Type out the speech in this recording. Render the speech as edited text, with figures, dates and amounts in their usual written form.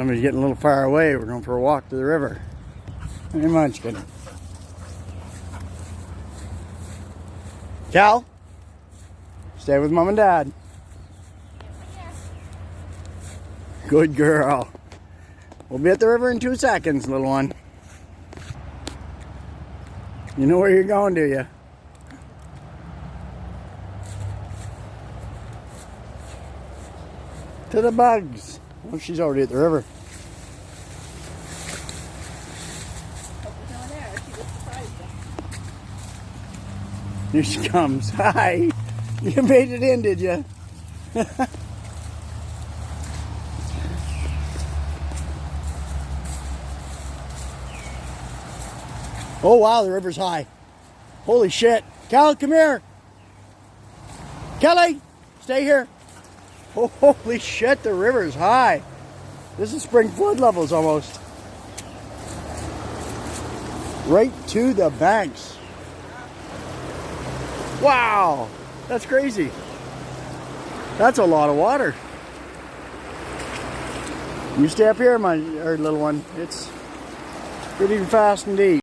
Somebody's getting a little far away. We're going for a walk to the river. Hey, Munchkin. Cal, stay with Mom and Dad. Good girl. We'll be at the river in 2 seconds, little one. You know where you're going, do you? To the bugs. Oh, she's already at the river. Here she comes. Hi. You made it in, did you? Oh wow, the river's high. Holy shit. Cal, come here. Kelly, stay here. Oh, holy shit, the river's high. This is spring flood levels almost. Right to the banks. Wow, that's crazy. That's a lot of water. You stay up here, my little one. It's pretty fast and deep.